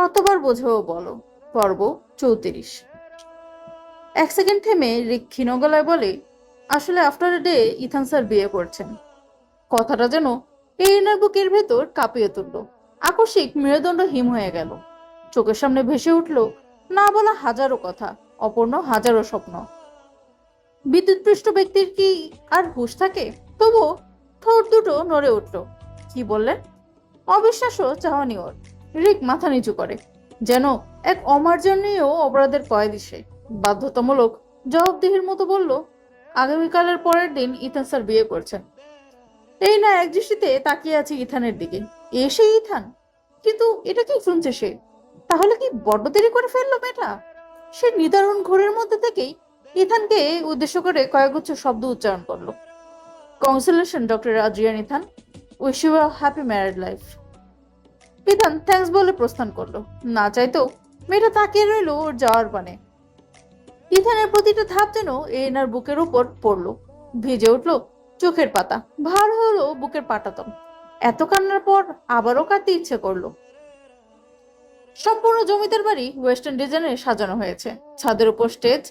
কতবার বোঝাবো বলো? পর্ব 34। এক সেকেন্ড থেমে রিক ক্ষীণ গলায় বলে, আসলে আফটার ডে ইথান স্যার বিয়ে করছেন। কথাটা যেন এরিনার বুকের ভেতর কাঁপিয়ে তুলল। আকস্মিক মেরুদণ্ড হিম হয়ে গেল। চোখের সামনে ভেসে উঠল না বলা হাজারো কথা, অপূর্ণ হাজারো স্বপ্ন। বিদ্যুৎপৃষ্ট ব্যক্তির কি আর হুঁশ থাকে? তবুও ঠোঁট দুটো নড়ে উঠল। কি বললেন? অবিশ্বাস্য চাহনি ওর। রিক মাথা নিচু করে, যেন এক অমার্জনীয় অপরাধের কয়েদি সে। বাধ্যতামূলক জবাবদিহির মতো বলল, আগামীকালের পরের দিন ইথান স্যার বিয়ে করছেন। এই না এক দৃষ্টিতে তাকিয়ে আছে ইথানের দিকে। এসে ইথান? কিন্তু এটা কি শুনছে সে? তাহলে কি বড্ড দেরি করে ফেললো মেয়েটা? সে নিদারুণ ঘোরের মধ্যে থেকেই ইথানকে উদ্দেশ্য করে কয়েকগুচ্ছ শব্দ উচ্চারণ করলো। Consolation doctor Adrian Ethan, wish you a happy married life. Ethan thanks বলে প্রস্থান করলো। না চাইতেও মেয়েটা তাকিয়ে রইল ওর যাওয়ার পানে। ইথানের প্রতিটা ধাপ যেন এনার বুকের উপর পড়লো। ভিজে উঠলো চোখের পাতা, ভার হলো বুকের পাটাতন। এত কান্নার পর আবারও কাঁদতে ইচ্ছে করলো। সম্পূর্ণ জমিদার বাড়ি ওয়েস্টার্ন ডিজাইনে সাজানো হয়েছে। ছাদের উপর স্টেজ।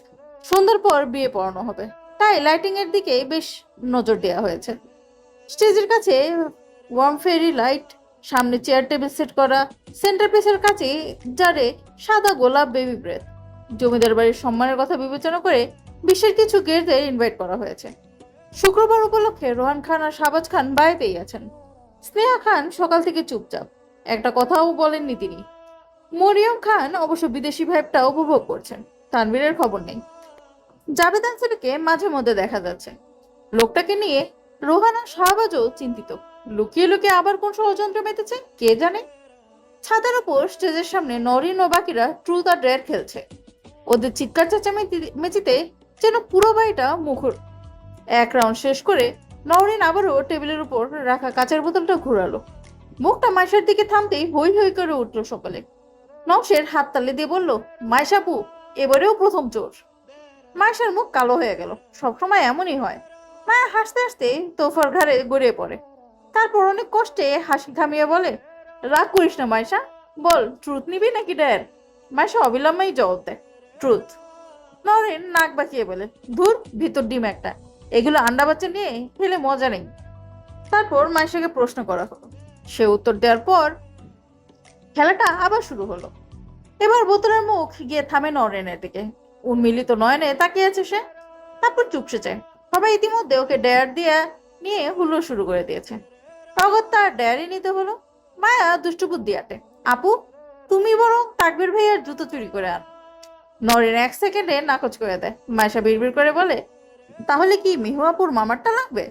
সন্ধ্যার পর বিয়ে পড়ানো হবে, তাই লাইটিং এর দিকে বেশ নজর দেওয়া হয়েছে। স্টেজের কাছে ওয়ার্ম ফেরি লাইট, সামনে চেয়ার টেবিল সেট করা, সেন্টার পিসের কাছে জারে সাদা গোলাপ বেবি ব্রেথ। জমিদার বাড়ির সম্মানের কথা বিবেচনা করে বিশেষ কিছু গেস্টদের ইনভাইট করা হয়েছে। শুক্রবার উপলক্ষে রোহান খান আর শাহবাজ খান বাড়িতেই আছেন। স্নেহা খান সকাল থেকে চুপচাপ, একটা কথাও বলেননি তিনি। মরিয়ম খান অবশ্য বিদেশি ভাইবটা উপভোগ করছেন। তানভীরের খবর নেই। জাভেদ আনসারিকে মাঝে মধ্যে দেখা যাচ্ছে। লোকটাকে নিয়ে রোহান আর শাহবাজও চিন্তিত। লুকিয়ে লুকিয়ে আবার কোন ষড়যন্ত্র মেতেছে কে জানে। ছাদের উপর স্টেজের সামনে নরিন ও বাকিরা ট্রুথ আর ডেয়ার খেলছে। ওদের চিৎকার চেঁচামেচিতে যেন পুরো বাড়িটা মুখর। এক রাউন্ড শেষ করে নরিন আবারও টেবিলের উপর রাখা কাঁচের বোতলটা ঘুরালো। মুখটা মাইশার দিকে থামতেই হই হই করে উঠলো সকলে। নওশের হাত তালি দিয়ে বলল, মাইশাপু এবারেও প্রথম চোর। মাইশার মুখ কালো হয়ে গেল। সবসময় এমনই হয়। মায়া হাসতে হাসতে তোফার ঘাড়ে গড়িয়ে পড়ে। তারপর অনেক কষ্টে হাসি থামিয়ে বলে, রাগ করিস না মাইশা, বল ট্রুথ নিবি নাকি ডেয়ার? মাইশা অবিলম্বেই জবাব দেয়, ট্রুথ। নরেন নাক বাঁকিয়ে বলে, ধুর ভিতর ডিম একটা, এগুলো আন্ডা বাচ্চা নিয়ে খেলে মজা নেই। তারপর মাইশাকে প্রশ্ন করা হলো। সে উত্তর দেওয়ার পর খেলাটা আবার শুরু হলো। এবার বোতলের মুখ গিয়ে থামে নরেনের দিকে। উন্মিলিত নয়নে তাকিয়ে আছে সে। তারপর চুপসে যায়। সবাই ইতিমধ্যে ওকে ডেয়ার দিয়ে নিয়ে হুলো শুরু করে দিয়েছে। তখন তার ডেয়ারি নিতে হলো। মায়া দুষ্টু বুদ্ধি আটে, আপু তুমি বরং তাকবির ভাইয়ার জুতো চুরি করে আন। নরেন এক সেকেন্ডে নাকচ করে দেয়। মায়েশা বিড়বিড় করে বলে, তাহলে কি মিহুয়াপুর মামারটা লাগবে?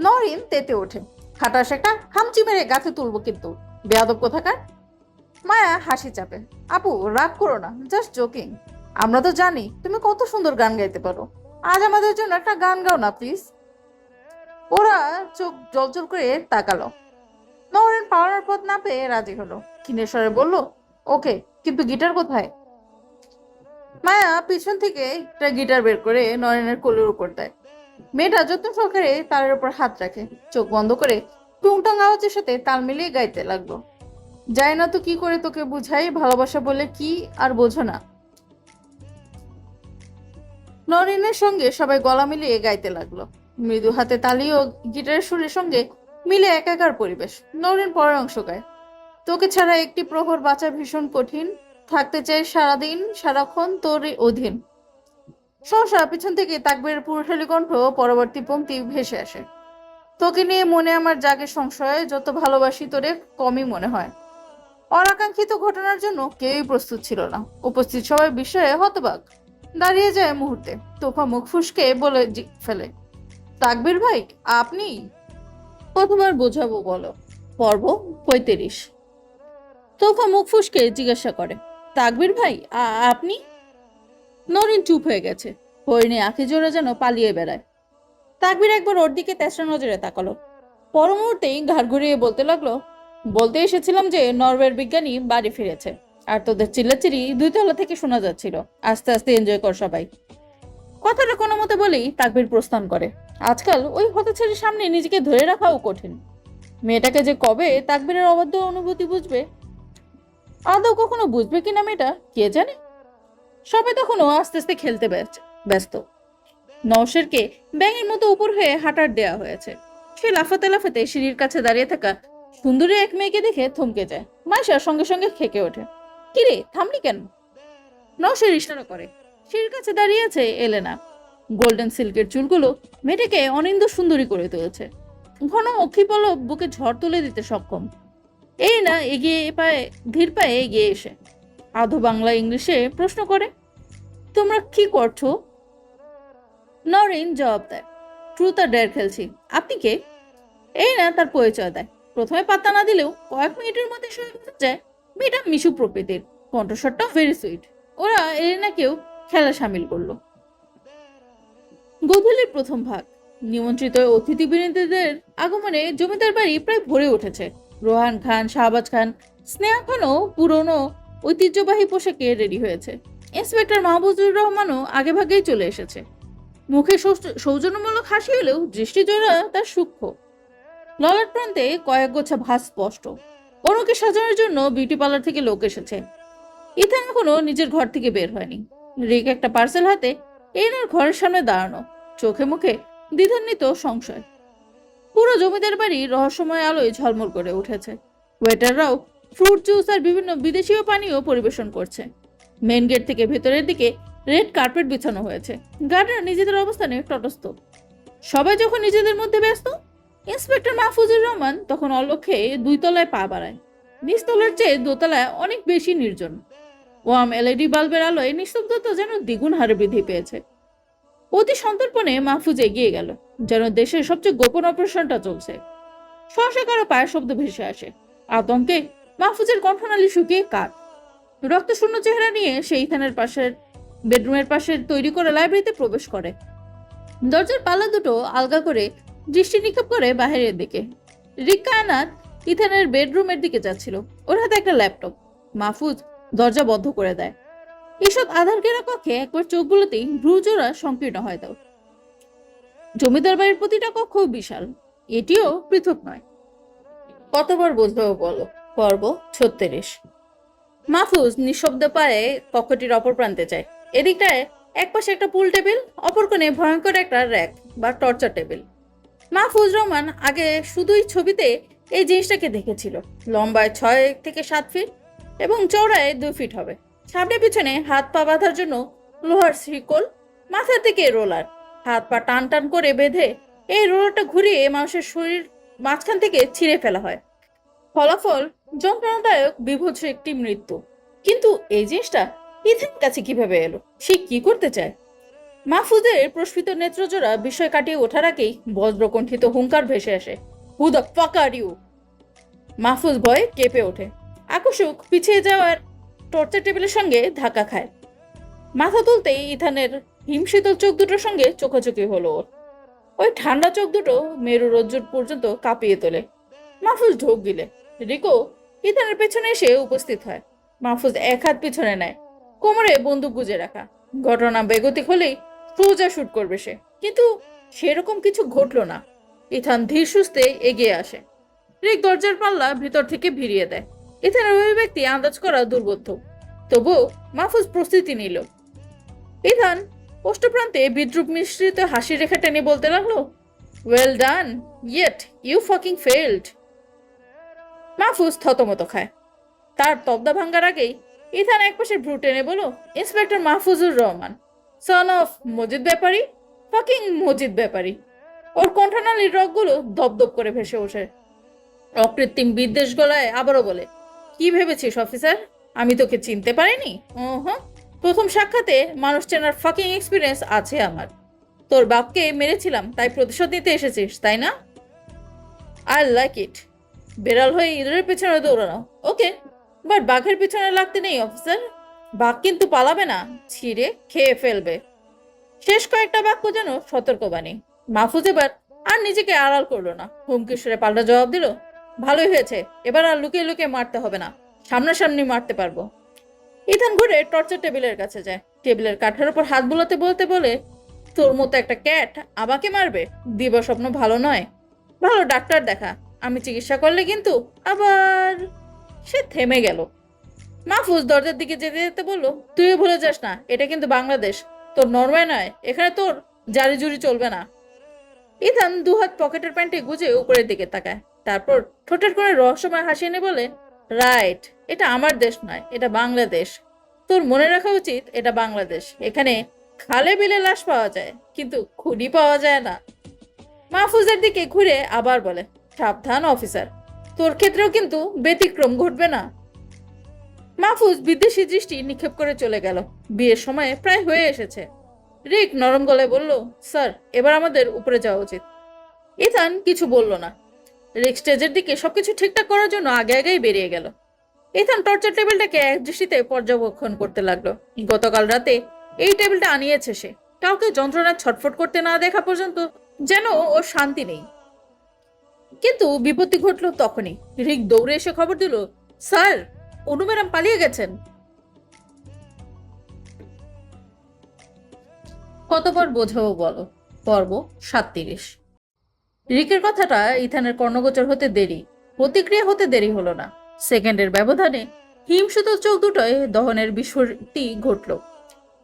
নরিন তেতে ওঠে, খাটাস একটা খামচি মেরে গাছে তুলবো কিন্তু, বেয়াদব কোথাকার। মায়া হাসি চাপে, আপু রাগ করো না, জাস্ট জোকিং। আমরা তো জানি তুমি কত সুন্দর গান গাইতে পারো। আজ আমাদের জন্য একটা গান গাও না প্লিজ। ওরা চোখ জলজল করে তাকালো। নরেন পাওয়ার পথ না পেয়ে রাজি হলো। ক্ষীণেশ্বরে বলল, ওকে, কিন্তু গিটার কোথায়? মায়া পিছন থেকে একটা গিটার বের করে নরেনের কোলের উপর দেয়। মেয়েটা যত্ন সহকারে তার উপর হাত রাখে। চোখ বন্ধ করে টুংটাং আওয়াজের সাথে তাল মিলিয়ে গাইতে লাগলো। যাই না তো কি করে তোকে বুঝাই ভালোবাসা বলে কি, আর বোঝো না। নরিনের সঙ্গে সবাই গলা মিলিয়ে গাইতে লাগলো। মৃদু হাতে তালি ও গিটারের সুরের সঙ্গে মিলে একাকার পরিবেশ। নরিন পরের অংশ গায়, তোকে ছাড়া একটি প্রহর বাঁচা ভীষণ কঠিন, থাকতে চাই সারাদিন সারাক্ষণ তোর অধীন। সহসা পিছন থেকে তাকবীরের পুরুষালী কণ্ঠ পরবর্তী পংক্তি ভেসে আসে, তোকে নিয়ে মনে আমার জাগে সংশয়, যত ভালোবাসি তোরে কমই মনে হয়। অনাকাঙ্ক্ষিত ঘটনার জন্য কেউই প্রস্তুত ছিল না। উপস্থিত সবাই বিষয়ে হতবাক। দাঁড়িয়ে যায় মুহূর্তে। তোফা মুখ ফুসকে বলে ফেলে, তাকবীর ভাই আপনি? কতবার বোঝাবো বলো? পর্ব 35। তোফা মুখ ফুসকে জিজ্ঞাসা করে, তাকবীর ভাই আপনি? নরিন চুপ হয়ে গেছে। হরিণী আঁখি জোড়া যেন পালিয়ে বেড়ায়। তাকবীর একবার ওর দিকে তেসরা নজরে তাকালো। পর মুহূর্তেই ঘাড় ঘুরিয়ে বলতে লাগলো, বলতে এসেছিলাম যে নরওয়ের বিজ্ঞানী বাড়ি ফিরেছে, আর তোদের চিল্লাচিরি 2 তলা থেকে শোনা যাচ্ছিল। আস্তে আস্তে এনজয় কর সবাই। কথাটা কোনো মতে বলেই তাকবীর প্রস্থান করে। আজকাল ওই হতছেলের সামনে নিজেকে ধরে রাখাও কঠিন। মেয়েটাকে যে কবে তাকবীরের অবাধ্য অনুভূতি বুঝবে। আদৌ কখনো বুঝবে কিনা মেয়েটা কে জানে। সবাই তখনও আস্তে আস্তে খেলতে ব্যস্ত। নওশেরকে ব্যাঙের মতো উপর হয়ে হাঁটার দেয়া হয়েছে। সে লাফাতে লাফাতে সিঁড়ির কাছে দাঁড়িয়ে থাকা সুন্দরী এক মেয়েকে দেখে থমকে যায়। মাইশা সঙ্গে সঙ্গে খেকে ওঠে। কিরে, থামলি কেন? নওশের ইশারা করে। সিঁড়ির কাছে দাঁড়িয়ে আছে এলেনা। গোল্ডেন সিল্কের চুলগুলো মেয়েটাকে অনিন্দ সুন্দরী করে তুলেছে। ঘন অক্ষিপলক বুকে ঝড় তুলে দিতে সক্ষম। এই না ধীর পায়ে এগিয়ে এসে আধো বাংলা ইংলিশে প্রশ্ন করে, তোমরা কি করছো? নরিন জবাব দেয়, ট্রুথ আর ডেয়ার খেলছি। আপনি কে? এই না তার পরিচয় দেয়। প্রথমে পাত্তা না দিলেও কয়েক মিনিটের মধ্যে সবাই বুঝে যায় মেয়েটা মিশু প্রকৃতির। কণ্ঠস্বরটা ভেরি সুইট। ওরা এলেনাকেও খেলা সামিল করলো। গোধূলির প্রথম ভাগ। নিমন্ত্রিত অতিথিবৃন্দদের আগমনে জমিদার বাড়ি প্রায় ভরে উঠেছে। রোহান খান, শাহবাজ খান, স্নেহা খানও পুরনো ঐতিহ্যবাহী পোশাকে রেডি হয়েছে। ইন্সপেক্টর মাহবুবুর রহমানও আগে ভাগেই চলে এসেছে। মুখে সৌজন্যমূলক হাসি হলেও দৃষ্টিজোড়া তার সূক্ষ্ম। ললাট প্রান্তে কয়েক গোছা ভাঁজ স্পষ্ট। অনুকে সাজানোর জন্য বিউটি পার্লার থেকে লোক এসেছে। ইথান এখনো নিজের ঘর থেকে বের হয়নি। রিক একটা পার্সেল হাতে এনার ঘরের সামনে দাঁড়ানো, চোখে মুখে দ্বিধান্বিত সংশয়। পুরো জমিদার বাড়ি রহস্যময় আলোয় ঝলমল করে উঠেছে। ওয়েটাররাও ফ্রুট জুস আর বিভিন্ন বিদেশীয় পানীয় পরিবেশন করছে। মেন গেট থেকে ভেতরের দিকে রেড কার্পেট বিছানো হয়েছে। গার্ডরা নিজেদের অবস্থানে তটস্থ। সবাই যখন নিজেদের মধ্যে ব্যস্ত, ইন্সপেক্টর মাহফুজুর রহমান তখন অলক্ষ্যে 2 তলায় পা বাড়ায়। নিচতলার চেয়ে দোতলায় অনেক বেশি নির্জন। ওয়াম এলইডি বাল্বের আলোয় নিস্তব্ধতা যেন দ্বিগুণ হারে বৃদ্ধি পেয়েছে। অতি সন্তর্পণে মাহফুজ এগিয়ে গেল, যেন দেশের সবচেয়ে গোপন অপারেশনটা চলছে। সহসা কারো পায়ের শব্দ ভেসে আসে। আতঙ্কে মাহফুজের কণ্ঠনালী শুকিয়ে কাঠ। রক্তশূন্য চেহারা নিয়ে সে ইথানের বেডরুমের পাশে তৈরি করা লাইব্রেরিতে প্রবেশ করে। দরজার পাল্লা দুটো আলগা করে দৃষ্টি নিক্ষেপ করে বাহিরের দিকে। রিক্কা আনাত ইথানের বেডরুমের দিকে যাচ্ছিল। ওর হাতে একটা ল্যাপটপ। মাহফুজ দরজা বন্ধ করে দেয়। এসব আধার ঘেরা কক্ষে একবার চোখ বুলাতেই ভ্রুজোড়া সংকীর্ণ হয় তাও। জমিদার বাড়ির প্রতিটা কক্ষ বিশাল, এটিও পৃথক নয়। কতবার বলতে বলো? পর্ব 36। মাহফুজ নিঃশব্দ পায়ে কক্ষটির অপর প্রান্তে যায়। এদিকটায় একপাশে একটা পুল টেবিল, অপর কোণে ভয়ঙ্কর একটা র্যাক বা টর্চার টেবিল। মাহফুজ রহমান আগে শুধুই ছবিতে এই জিনিসটাকে দেখেছিল। লম্বায় 6 থেকে 7 ফিট এবং চওড়ায় 2 ফিট হবে। সামনে পিছনে হাত পা বাঁধার জন্য লোহার শিকল, মাথার দিকে রোলার। হাত পা টান টান করে বেঁধে এই রোলারটা ঘুরিয়ে মানুষের শরীর মাঝখান থেকে ছিঁড়ে ফেলা হয়। ফলাফল যন্ত্রণাদায়ক বিভৎস একটি মৃত্যু। কিন্তু এই জিনিসটা ইথানের কাছে কিভাবে এলো? সে কি করতে চায়? মাহফুজের প্রস্ফিত নেত্রজোড়া বিষয় কাটিয়ে ওঠার আগেই বজ্রকণ্ঠিত হুঙ্কার ভেসে আসে, who the fuck are you? Mahfuz ভয়ে কেঁপে ওঠে। আকস্মিক পিছিয়ে যাওয়ার টর্চার টেবিলের সঙ্গে ধাক্কা খায়। মাথা তুলতেই ইথানের হিমশীতল চোখ দুটোর সঙ্গে চোখাচোখি হলো ওর। ওই ঠান্ডা চোখ দুটো মেরু রজ্জুর পর্যন্ত কাঁপিয়ে তোলে। মাহফুজ ঢোক গিলে। রিকো ইথানের পেছনে এসে উপস্থিত হয়। মাহফুজ এক হাত পিছনে নেয়, কোমরে বন্দুক গুজে রাখা। ঘটনা বেগতিক হলেই সোজা শুট করবে সে, কিন্তু সেরকম কিছু ঘটলো না। ইথান ধীর সুস্থে এগিয়ে আসে। রিক দরজার পাল্লা ভিতর থেকে ভিড়িয়ে দেয়। ইথানের অভিব্যক্তি আন্দাজ করা দুর্বোধ্য, তবুও মাহফুজ প্রস্তুতি নিল। ইথান ওষ্ঠপ্রান্তে বিদ্রুপ মিশ্রিত হাসি রেখা টেনে বলতে লাগলো, well done, yet you fucking failed. Mahfuz থতমত খায়। তার তবদা ভাঙ্গার আগেই ইথান একপাশে ভ্রু টেনে বলো, inspector Mahfuzur Rahman, son of Majid Bepari, fucking Majid Bepari. ওর কণ্ঠনালীর রগগুলো দপদপ করে ভেসে ওঠে। অকৃত্রিম বিদ্বেষ গলায় আবারও বলে, কি ভেবেছিস অফিসার, আমি তোকে চিনতে পারিনি? প্রথম সাক্ষাতে মানুষ চেনার ফাকিং এক্সপিরিয়েন্স আছে আমার। তোর বাপকে মেরেছিলাম তাই প্রতিশোধ নিতে এসেছিস, তাই না? I like it. বেড়াল হয়ে ইঁদুরের পেছনে দৌড়ানো, ওকে, বাট বাঘের পিছনে লাগতে নেই অফিসার। বাঘ কিন্তু পালাবে না, ছিঁড়ে খেয়ে ফেলবে। শেষ কয়েকটা বাক্য যেন সতর্কবাণী। মাহফুজ এবার আর নিজেকে আড়াল করলো না, হুমকির পাল্টা জবাব দিল, ভালোই হয়েছে, এবার আর লুকিয়ে লুকিয়ে মারতে হবে না, সামনাসামনি মারতে পারবো। ইথান ঘুরে টর্চার টেবিলের কাছে যায়। টেবিলের কাঠের উপর হাত বুলাতে বলতে বলে, তোর মতো একটা ক্যাট আমাকে মারবে? দিবা স্বপ্ন ভালো নয়, ভালো ডাক্তার দেখা, আমি চিকিৎসা করলে কিন্তু আবার। সে থেমে গেল। মাহফুজ দরজার দিকে যেতে যেতে বলল, তুইও ভুলে যাস না এটা কিন্তু বাংলাদেশ, তোর নরওয়ে নয়, এখানে তোর জারি জুরি চলবে না। ইথান দুহাত পকেটের প্যান্টে গুজে উপরের দিকে তাকায়, তারপর ঠোঁটের কোণে রহস্যময় হাসি এনে বলে, রাইট, এটা আমার দেশ নয়, এটা বাংলাদেশ। তোর মনে রাখা উচিত এটা বাংলাদেশ। এখানে খালে বিলে লাশ পাওয়া যায়, কিন্তু খুনি পাওয়া যায় না। মাহফুজের দিকে ঘুরে আবার বলে, সাবধান অফিসার, তোর ক্ষেত্রেও কিন্তু ব্যতিক্রম ঘটবে না। মাহফুজ বিদ্বেষী দৃষ্টি নিক্ষেপ করে চলে গেল। বিয়ের সময় প্রায় হয়ে এসেছে। রিক নরম গলায় বলল, স্যার, এবার আমাদের উপরে যাওয়া উচিত। ইথান কিছু বলল না। রিক স্টেজের দিকে সবকিছু ঠিকঠাক করার জন্য আগে আগেই বেরিয়ে গেল। ইথান টর্চার টেবিলটাকে এক দৃষ্টিতে পর্যবেক্ষণ করতে লাগলো। গতকাল রাতে এই টেবিলটা আনিয়েছে সে। কাউকে যন্ত্রণায় ছটফট করতে না দেখা পর্যন্ত যেন ওর শান্তি নেই। কিন্তু বিপত্তি ঘটল তখনই। রিক দৌড়ে এসে খবর দিল, স্যার, অনু ম্যাডাম পালিয়ে গেছেন। কতবার বোঝাবো বলো? পর্ব 37। রিকের কথাটা ইথানের কর্ণগোচর হতে দেরি, প্রতিক্রিয়া হতে দেরি হলো না। সেকেন্ডের ব্যবধানে হিমশীতল চোখ দুটোয় দহনের বিস্ফোরণটি ঘটল।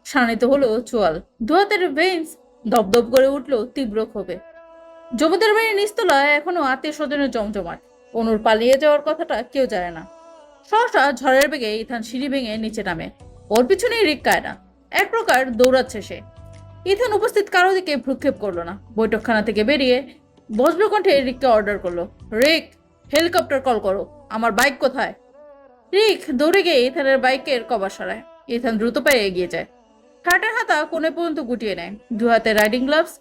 শানিত হলো চোয়াল, দুহাতের ভেন্স দপদপ করে উঠল তীব্র ক্ষোভে। জমিদার বাড়ির নিচতলায় এখনো আত্মীয় স্বজনের জমজমাট। অনুর পালিয়ে যাওয়ার কথাটা কেউ জানে না। সহসা ঝড়ের বেগে ইথান সিঁড়ি ভেঙে নিচে নামে। ওর পিছনেই রিক কায়না। এক প্রকার দৌড়াচ্ছে সে। ইথান উপস্থিত কারো দিকে ভ্রুক্ষেপ করলো না। বৈঠকখানা থেকে বেরিয়ে বজ্র কণ্ঠে রিককে অর্ডার করলো, রিক, হেলিকপ্টার কল করো, আমার বাইক কোথায়? রিক দৌড়ে গিয়ে ইথানের বাইকের কভার সরায়। ইথান দ্রুত পায়ে এগিয়ে যায়। খাটের হাতা কোণে পর্যন্ত গুটিয়ে নেয়। দু হাতে রাইডিং গ্লাভস,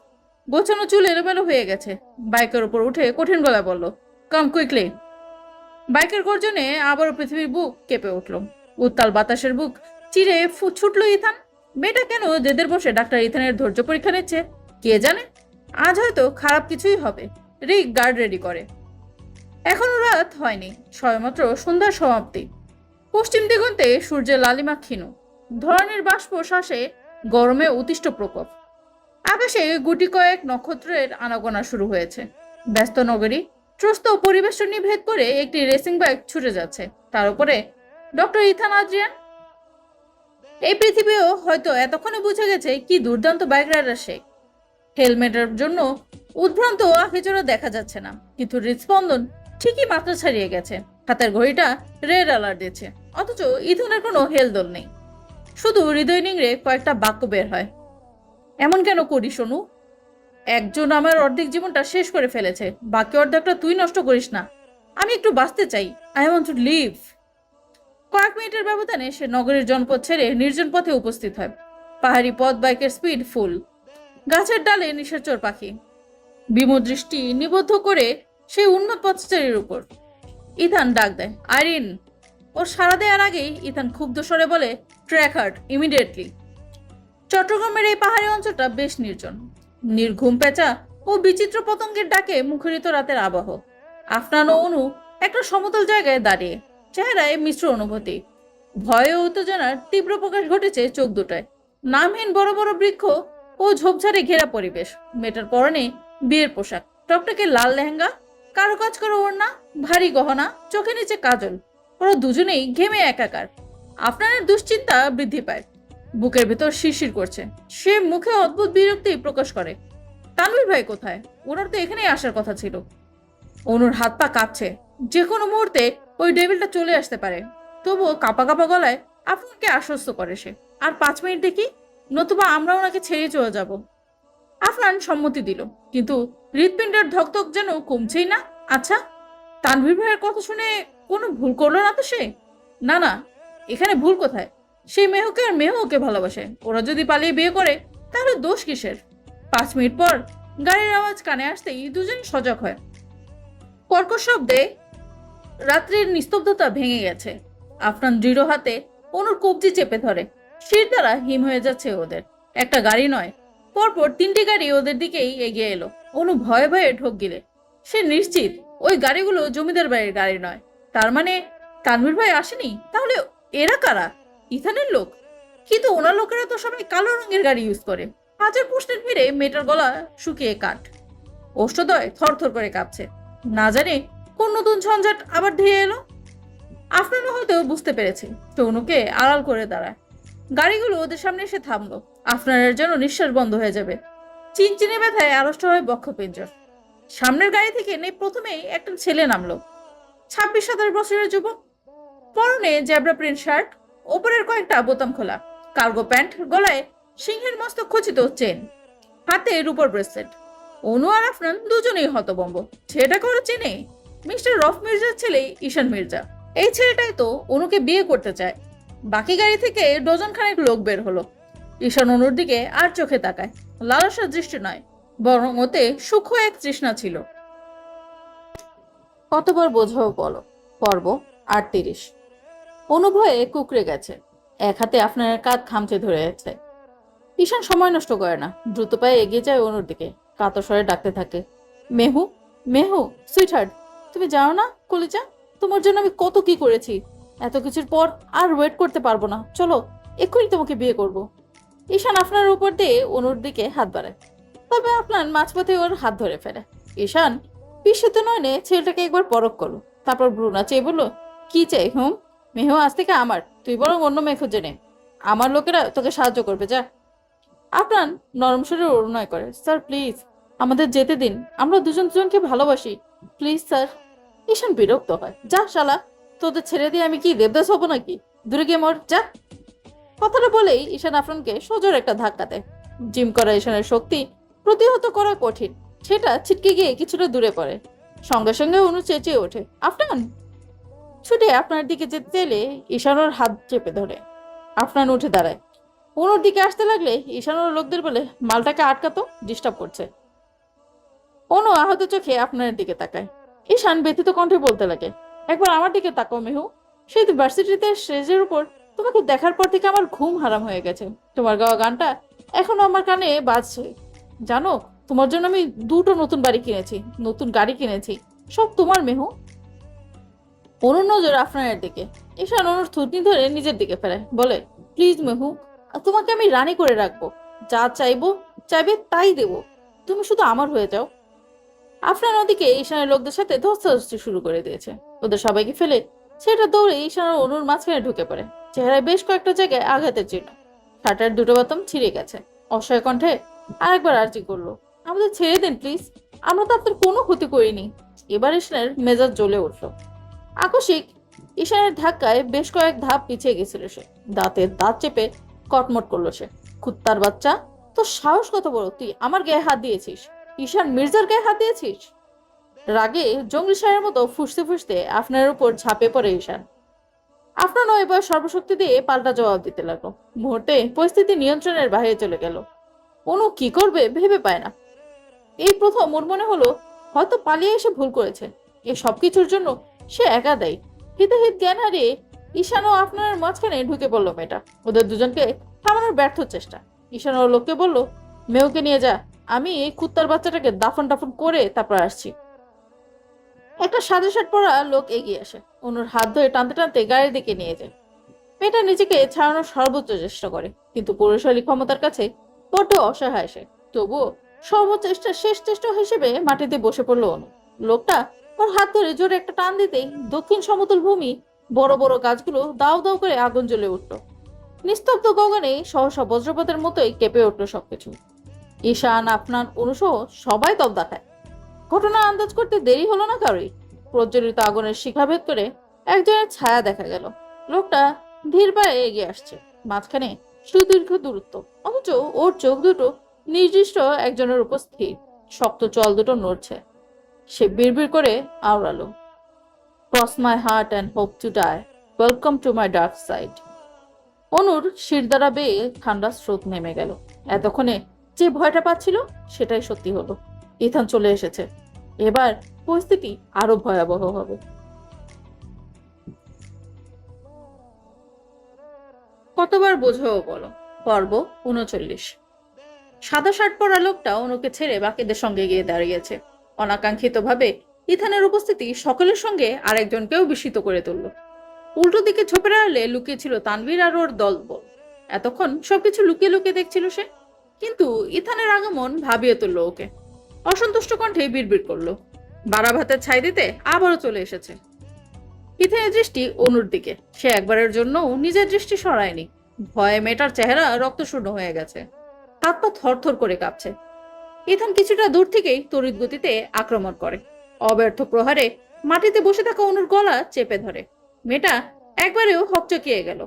গোছানো চুল এলোমেলো হয়ে গেছে। বাইকের উপর উঠে কঠিন গলায় বলল, কাম কুইকলি। বাইকের গর্জনে আবারও পৃথিবীর বুক কেঁপে উঠল। উত্তাল বাতাসের বুক চিরে ছুটল ইথান। মেয়েটা কেন দেদের বসে ডাক্তার ইথানের ধৈর্য পরীক্ষা নিচ্ছে কে জানে। আজ হয়তো খারাপ কিছুই হবে। রিক গার্ড রেডি করে। এখনো রাত হয়নি, সবেমাত্র সন্ধ্যার সমাপ্তি। পশ্চিম দিগন্তে সূর্যের লালিমা ক্ষীণ। ধরনের বাষ্প শ্বাসে গরমে অতিষ্ঠ প্রকোপ। আকাশে গুটি কয়েক নক্ষত্রের আনাগোনা শুরু হয়েছে। ব্যস্ত নগরী ত্রস্ত পরিবেশ নিভেদ করে একটি রেসিং বাইক ছুটে যাচ্ছে, তার উপরে ডক্টর ইথান আদ্রিয়ান। এই পৃথিবীও হয়তো এতক্ষণে বুঝে গেছে কি দুর্দান্ত বাইক রাইডার সে। হেলমেটের জন্য উদ্ভ্রান্ত আখিচোরা দেখা যাচ্ছে না, কিন্তু হৃদস্পন্দন ঠিকই মাত্রা ছাড়িয়ে গেছে। হাতের ঘড়িটা রেড অ্যালার্ট দিচ্ছে, অথচ ইথানের কোনো হেলদোল নেই। শুধু হৃদয় নিংড়ে কয়েকটা বাক্য বের হয়, এমন কেন করিস সোনু? একজন আমার অর্ধেক জীবনটা শেষ করে ফেলেছে, বাকি অর্ধেকটা তুই নষ্ট করিস না। আমি একটু বাঁচতে চাই, আই ওয়ান্ট টু লিভ। কয়েক মিনিটের ব্যবধানে সে নগরীর জনপদ ছেড়ে নির্জন পথে উপস্থিত হয়। পাহাড়ি পথ, বাইকের স্পিড ফুল। গাছের ডালে নিশাচর পাখি বিমূঢ় দৃষ্টি নিবদ্ধ করে সেই উন্নত পথচারীর উপর। ইথান ডাক দেয়, আইরিন। ওর সাড়া দেওয়ার আগেই ইথান ক্ষুব্ধ স্বরে বলে, ট্র্যাকার ইমিডিয়েটলি। চট্টগ্রামের এই পাহাড়ি অঞ্চলটা বেশ নির্জন। নির্ঘুম পেঁচা ও বিচিত্র পতঙ্গের ডাকে মুখরিত রাতের আবহ। আফনান ও অনু একটা সমতল জায়গায় দাঁড়িয়ে, চেহারায় মিশ্র অনুভূতি। ভয় ও উত্তেজনার তীব্র প্রকাশ ঘটেছে চোখ দুটায়। নামহীন বড় বড় বৃক্ষ ও ঝোপঝাড়ে ঘেরা পরিবেশ। মেয়েটার পরনে বিয়ের পোশাক, টকটকে লাল লেহেঙ্গা, কারুকাজ করা ওড়না, ভারী গহনা, চোখে নিচে কাজল। ওরা দুজনেই ঘেমে একাকার। আফনানের দুশ্চিন্তা বৃদ্ধি পায়, বুকের ভেতর শিরশির করছে। সে মুখে অদ্ভুত বিরক্তি প্রকাশ করে। তানভীর ভাই কোথায়? ওনার তো এখানেই আসার কথা ছিল। অনুর হাত পা কাঁপছে, যে কোনো মুহূর্তে ওই ডেভিলটা চলে আসতে পারে। তবুও কাঁপা কাঁপা গলায় আফনানকে আশ্বস্ত করে সে, আর 5 মিনিট দেখি, নতুবা আমরা ওনাকে ছেড়ে চলে যাব। আফনান সম্মতি দিল, কিন্তু হৃৎপিণ্ডের ধকধক যেন কমছেই না। আচ্ছা, তানভীর ভাইয়ের কথা শুনে কোনো ভুল করলো না তো সে? না না, এখানে ভুল কোথায়? সেই মেহকে আর মেহ ওকে ভালোবাসে। ওরা যদি পালিয়ে বিয়ে করে তাহলে দোষ কিসের? 5 মিনিট পর গাড়ির আওয়াজ কানে আসতেই দুজন সজাগ হয়। কর্কশ শব্দে রাত্রির নিস্তব্ধতা ভেঙে গেছে। আফনান দৃঢ় হাতে অনুর কবজি চেপে ধরে। শির দ্বারা হিম হয়ে যাচ্ছে ওদের। একটা গাড়ি নয়, পরপর 3টি গাড়ি ওদের দিকেই এগিয়ে এলো। অনু ভয়ে ভয়ে ঢোক গিলে। সে নিশ্চিত ওই গাড়িগুলো জমিদার বাড়ির গাড়ি নয়। তার মানে তানভীর ভাই আসেনি। তাহলে এরা কারা? ইথানের লোক? কিন্তু ওনার লোকেরা তো সবাই কালো রঙের গাড়ি ইউজ করে। হাজার প্রশ্নের ভিড়ে মেয়েটার গলা শুকিয়ে কাঠ, ওষ্ঠদয় থরথর করে কাঁপছে। না জানে কোন নতুন ঝঞ্ঝাট আবার ধেয়ে এলো। আফরানও হয়তো বুঝতে পেরেছে সে অনুকে আড়াল করে দাঁড়ায়। গাড়িগুলো ওদের সামনে এসে থামলো। আফরানের যেন নিঃশ্বাস বন্ধ হয়ে যাবে। চিনচিনে ব্যথায় আড়ষ্ট হয় বক্ষপিঞ্জর। সামনের গাড়ি থেকে প্রথমেই একটা ছেলে নামলো। 26-27 বছরের যুবক। পরনে জ্যাব্রা প্রিন্ট শার্ট, ওপরের কয়েকটা বোতাম খোলা, কার্গো প্যান্ট, গলায় সিংহের মস্ত খচিত চেন, হাতে রূপোর ব্রেসলেট। অনু আর আফরান দুজনেই হতভম্ব। ছেলেটাকে ওরা চেনে, মিস্টার রফ মির্জার ছেলে ঈশান মির্জা। এই ছেলেটাই তো অনুকে বিয়ে করতে চায়। বাকি গাড়ি থেকে ডজন খানেক লোক বের হলো। ঈশান অনুর দিকে আর চোখে তাকায়। লালসার দৃষ্টি নয়, বরং ওতে সূক্ষ্ম এক তৃষ্ণা ছিল। কতবার বোঝাও বলো। পর্ব 38। অনুভয়ে কুকড়ে গেছে। এক হাতে আফনানের কাঁধ খামচে ধরে আছে। ঈশান সময় নষ্ট করে না, দ্রুত পায়ে এগিয়ে যায় অনুর দিকে। কাতর স্বরে ডাকতে থাকে, মেহু, মেহু, সুইটহার্ট, তুমি জানো না কলিজা, তোমার জন্য আমি কত কি করেছি। এত কিছুর পর আর ওয়েট করতে পারবো না, চলো এক্ষুনি তোমাকে বিয়ে করব। ঈশান আফনার উপর দিয়ে অনুর দিকে হাত বাড়ায়, তবে আফনান মাঝপথে ওর হাত ধরে ফেলে। ঈশান বিস্মিত নয়নে ছেলেটাকে একবার পরখ করলো, তারপর ভ্রুনা চেয়ে বললো, কি চাই হুম? মেহু আজ থেকে আমার, তুই বরং অন্য মেয়ে খুঁজে নে। আমার লোকেরা তোকে সাহায্য করবে, যা। আফরান নরম সুরে অনুনয় করে, স্যার প্লিজ আমাদের যেতে দিন, আমরা দুজন দুজনকে ভালোবাসি, প্লিজ স্যার। ঈশান বিরক্ত হয়, যা শালা, তোদের ছেড়ে দিয়ে আমি কি দেবদাস হবো নাকি? দূরে গিয়ে মর, যা। কথাটা বলেই ঈশান আফরানকে সোজোর একটা ধাক্কা দেয়। জিম করা ঈশানের শক্তি প্রতিহত করা কঠিন। সেটা ছিটকে গিয়ে কিছুটা দূরে পড়ে। সঙ্গে সঙ্গে অনু চেঁচিয়ে ওঠে, আফরান! ছুটে আপনার দিকে যেতে চাইলে ঈশান ওর হাত চেপে ধরে। আফরান উঠে দাঁড়ায়। অনুর দিকে আসতে লাগলে ঈশান ওর লোকদের বলে, মালটাকে আটকাতো, ডিস্টার্ব করছে। অনু আহত চোখে আপনার দিকে তাকায়। ঈশান ব্যথিত কণ্ঠে বলতে লাগে, একবার আমার দিকে তাকাও মেহু। সেই ভার্সিটিতে স্টেজের উপর তোমাকে দেখার পর থেকে আমার ঘুম হারাম হয়ে গেছে। তোমার গাওয়া গানটা এখনো আমার কানে বাজছে। জানো, তোমার জন্য আমি 2টো নতুন বাড়ি কিনেছি, নতুন গাড়ি কিনেছি, সব তোমার মেহু। অনুর নজর আফরানের দিকে। ঈশান অনুর থুতনি ধরে নিজের দিকে ফেরায়, বলে, প্লিজ মেহু, তোমাকে আমি রানী করে রাখবো, যা চাইবে তাই দেব, তুমি শুধু আমার হয়ে যাও। আফরান ওদিকে ঈশানের লোকদের সাথে ধস্তাধস্তি শুরু করে দিয়েছে। ওদের সবাইকে ফেলে সেটা দৌড়ে ঈশান আর অনুর মাঝখানে ঢুকে পড়ে। চেহারায় বেশ কয়েকটা জায়গায় আঘাতের চিহ্ন, শার্টের 2টো বোতাম ছিঁড়ে গেছে। অসহায় কণ্ঠে আরেকবার আর্জি করলো, আমাদের ছেড়ে দিন প্লিজ, আমরা তো আপনার কোনো ক্ষতি করিনি। এবার ঈশানের মেজাজ জ্বলে উঠলো। আকস্মিক ঈশানের ধাক্কায় বেশ কয়েক ধাপ পিছিয়ে গেছিল সে। দাঁতের দাঁত চেপে কটমট করলো সে, কুত্তার বাচ্চা, তোর সাহস কত বড়, তুই আমার গায়ে হাত দিয়েছিস, ঈশান মির্জার গায়ে হাত দিয়েছিস। রাগে জঙ্গলি সারের মতো ফুসতে ফুসতে আফনানের উপর ঝাঁপে পড়ে ঈশান। আফনানও এবার সর্বশক্তি দিয়ে পাল্টা জবাব দিতে লাগলো। মুহূর্তে পরিস্থিতি নিয়ন্ত্রণের বাইরে চলে গেল। অনু কি করবে ভেবে পায় না। এই প্রথম ওর মনে হলো হয়তো পালিয়ে এসে ভুল করেছে। এই সবকিছুর জন্য সে একা দেয়। হিতাহিত জ্ঞান হারিয়ে ঈশান ও আপনার মাঝখানে ঢুকে পড়লো মেয়েটা। ওদের দুজনকে থামানোর ব্যর্থ চেষ্টা। ঈশান ওর লোককে বলল, মেয়েকে নিয়ে যা, আমি এই কুত্তার বাচ্চাটাকে দাফন টাফন করে তারপর আসছি। একটা সাদা শার্ট পরা লোক এগিয়ে আসে। অনুর হাত ধরে টানতে টানতে গাড়ির দিকে নিয়ে যায়। মেয়েটা নিজেকে ছাড়ানোর সর্বোচ্চ চেষ্টা করে, কিন্তু পুরুষালী ক্ষমতার কাছে বড্ড অসহায় সে। তবুও সর্বচেষ্টা শেষ চেষ্টা হিসেবে মাটিতে বসে পড়লো অনু। লোকটা ওর হাত ধরে জোরে একটা টান দিতেই দক্ষিণ সমতল ভূমি, বড় বড় গাছগুলো দাউ দাউ করে আগুন জ্বলে উঠল। নিস্তব্ধ গগনে সহসা বজ্রপাতের মতোই কেঁপে উঠল সবকিছু। ঈশান, আফনান, অনুসহ সবাই তব্দা খায়। ঘটনা আন্দাজ করতে দেরি হলো না কারোই। প্রজ্বলিত আগুনের শিখা ভেদ করে একজনের ছায়া দেখা গেল। লোকটা ধীর পায়ে এগিয়ে আসছে। মাঝখানে সুদীর্ঘ দূরত্ব, অথচ ওর চোখ দুটো নির্দিষ্ট একজনের উপর স্থির। শক্ত চল দুটো নড়ছে। সে বিড়বিড় করে আওড়ালো, cross my heart and hope to die, welcome to my dark side. অনুর শিরদাঁড়া বেয়ে ঠান্ডা স্রোত নেমে গেল। এতক্ষণে যে ভয়টা পাচ্ছিল সেটাই সত্যি হলো। ইথান চলে এসেছে। এবার পরিস্থিতি আরো ভয়াবহ হবে। কতবার বোঝাও বলো। পর্ব 39। সাদা শার্ট পরা লোকটা অনুকে ছেড়ে বাকিদের সঙ্গে গিয়ে দাঁড়িয়েছে। অনাকাঙ্ক্ষিত ভাবে ইথানের উপস্থিতি সকলের সঙ্গে আরেকজনকেও বিস্মিত করে তুলল। উল্টো দিকে ঝোপের আড়ালে লুকিয়ে ছিল তানভীর আর ওর দলবল। এতক্ষণ সবকিছু লুকিয়ে লুকিয়ে দেখছিল সে, কিন্তু ইথানের আগমন ভাবিয়ে তুলল ওকে। অসন্তুষ্ট কণ্ঠে বিড়বিড় করলো, বাড়া ভাতের ছাই দিতে আবারও চলে এসেছে। ইথানের দৃষ্টি অনুর দিকে। সে একবারের জন্য নিজের দৃষ্টি সরায়নি। ভয়ে মেয়েটার চেহারা রক্তশূন্য হয়ে গেছে, হাত পা থরথর করে কাঁপছে। ইথান কিছুটা দূর থেকেই তড়িৎ গতিতে আক্রমণ করে। অব্যর্থ প্রহারে মাটিতে বসে থাকা অনুর গলা চেপে ধরে। মেয়েটা একবারেও হকচকিয়ে গেল।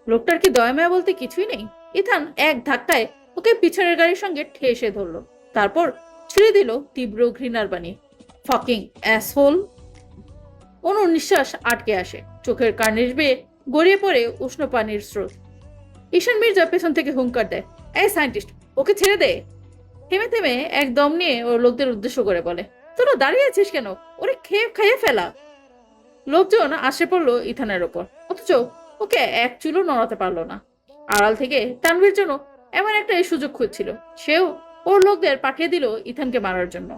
লোকটার কি দয়ামায়া বলতে কিছুই নেই? ইথান এক ধাক্কায় ওকে পিছনের গাড়ির সঙ্গে ঠেসে ধরলো, তারপর ছেড়ে দিল তীব্র ঘৃণার বাণী, ফাকিং অ্যাসহোল। অনুর নিঃশ্বাস আটকে আসে, চোখের কার্নিশ বেয়ে গড়িয়ে পড়ে উষ্ণ পানির স্রোত। ঈশান মির্জা পেছন থেকে হুঙ্কার দেয়, এই সায়েন্টিস্ট, ওকে ছেড়ে দে। থেমে থেমে এক দম নিয়ে ওর লোকদের উদ্দেশ্য করে বলে, তোরা দাঁড়িয়ে আছিস কেন? ওরে খেয়ে ফেলা। লোকজন আসে পড়লো ইথানের ওপর, অথচ ওকে এক চুলও নড়াতে পারলো না। আড়াল থেকে তানভীর জন্য এমন একটা সুযোগ খুঁজছিল। সেও ওর লোকদের পাঠিয়ে দিল ইথানকে মারার জন্য।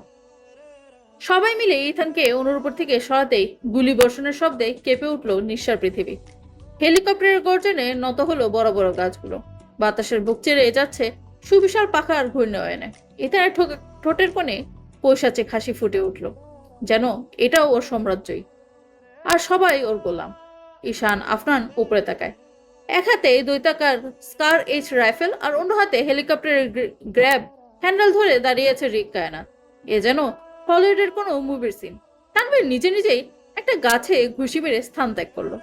সবাই মিলে ইথানকে অনুর উপর থেকে সরাতেই গুলি বর্ষণের শব্দে কেঁপে উঠল নিঃসার পৃথিবী। হেলিকপ্টারের গর্জনে নত হলো বড় বড় গাছগুলো। বাতাসের বুক চেড়ে যাচ্ছে সুবিশাল পাখার ঘূর্ণায়নে। ইথানের ঠোঁটের কোণে পৈশাচিক হাসি ফুটে উঠল, যেন এটাও ওর সাম্রাজ্যই, আর সবাই ওর গোলাম। ঈশান আফনান উপরে তাকায়। এক হাতে দৈতাকার স্কার এইচ রাইফেল আর অন্য হাতে হেলিকপ্টারের গ্র্যাব হ্যান্ডেল ধরে দাঁড়িয়ে আছে রিক কায়নাত। এ যেন হলিউডের কোনো মুভির সিন। তানভীর নিজে নিজেই একটা গাছে ঘুষি মেরে স্থান ত্যাগ করলো।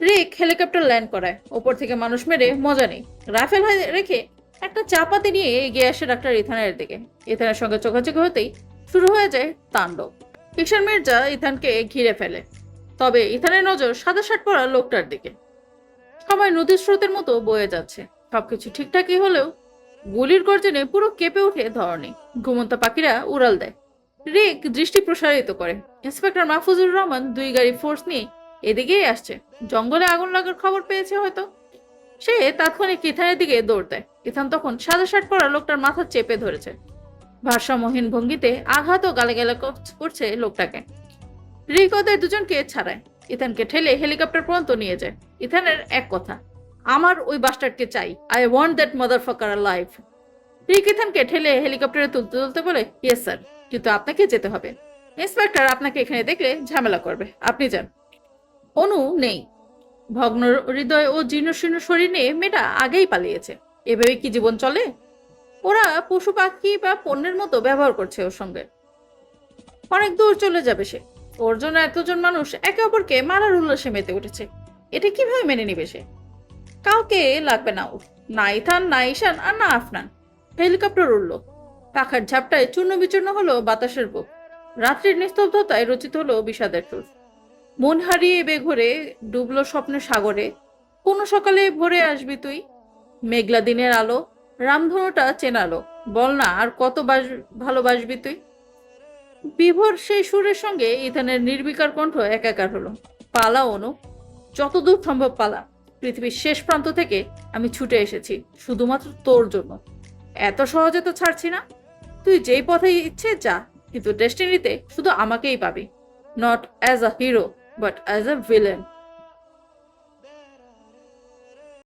রিক হেলিকপ্টার ল্যান্ড করায়। ওপর থেকে মানুষ মেরে মজা নেই। রাইফেল রেখে একটা চাপাতি নিয়ে এগিয়ে আসে ডাক্তার ইথানের দিকে। ইথানের সঙ্গে চোখাচোখি হতেই শুরু হয়ে যায় তাণ্ডব। ঈশান মির্জা ইথানকে ঘিরে ফেলে, তবে ইথানের নজর সাদা শার্ট পরা লোকটার দিকে। সময় নদীর স্রোতের মতো বয়ে যাচ্ছে। সবকিছু ঠিকঠাকই হলেও গুলির গর্জনে পুরো কেঁপে ওঠে ধরণী। ঘুমন্ত পাখিরা উড়াল দেয়। রিক দৃষ্টি প্রসারিত করে। ইন্সপেক্টর মাহফুজুর রহমান 2 গাড়ি ফোর্স নিয়ে এদিকেই আসছে। জঙ্গলে আগুন লাগার খবর পেয়েছে হয়তো। সে তাৎক্ষণিক ইথানের দিকে দৌড় দেয়। ইথান তখন সাদা শার্ট পরা লোকটার মাথা চেপে ধরেছে। ভারসাম্যহীন ভঙ্গিতে আঘাত ও গালাগালা করছে লোকটাকে। রিক ওদের দুজনকে ছাড়ায়, ইথানকে ঠেলে হেলিকপ্টার পর্যন্ত নিয়ে যায়। ইথানের এক কথা, আমার ওই বাস্টার্ডকে চাই। I want that motherfucker alive. Rick ইথানকে ঠেলে হেলিকপ্টারে তুলতে তুলতে বলে, ইয়েস স্যার, কিন্তু আপনাকে যেতে হবে। ইন্সপেক্টর আপনাকে এখানে দেখলে ঝামেলা করবে, আপনি যান। অনু নেই। ভগ্ন হৃদয় ও জীর্ণশীর্ণ শরীর নিয়ে মেয়েটা আগেই পালিয়েছে। এভাবে কি জীবন চলে? ওরা পশু পাখি বা পণ্যের মতো ব্যবহার করছে ওর সঙ্গে। অনেক দূর চলে যাবে সে। ওর জন্য এতজন মানুষ একে অপরকে মারার উল্লাসে মেতে উঠেছে। এটা কিভাবে মেনে নিবে সে? কাউকে লাগবে না ওর, না ইথান, না ঈশান, আর না আফনান। হেলিকপ্টার উড়ল। পাখার ঝাপটায় চূর্ণ বিচূর্ণ হলো বাতাসের বুক। রাত্রির নিস্তব্ধতায় রচিত হলো বিষাদের সুর। মন হারিয়ে বেঘরে ডুবলো স্বপ্নের সাগরে। কোন সকালে ভোরে আসবি তুই? মেঘলা দিনের আলো, রামধনুটা চেনালো। বল না আর কত ভালোবাসবি তুই? বিভোর সেই সুরের সঙ্গে ইথানের নির্বিকার কণ্ঠ একাকার হলো। পালা অনু, যতদূর সম্ভব পালা। পৃথিবীর শেষ প্রান্ত থেকে আমি ছুটে এসেছি শুধুমাত্র তোর জন্য। এত সহজে তো ছাড়ছি না। তুই যেই পথে ইচ্ছে যা, কিন্তু ডেস্টিনিতে শুধু আমাকেই পাবি। Not as a hero, but as a villain.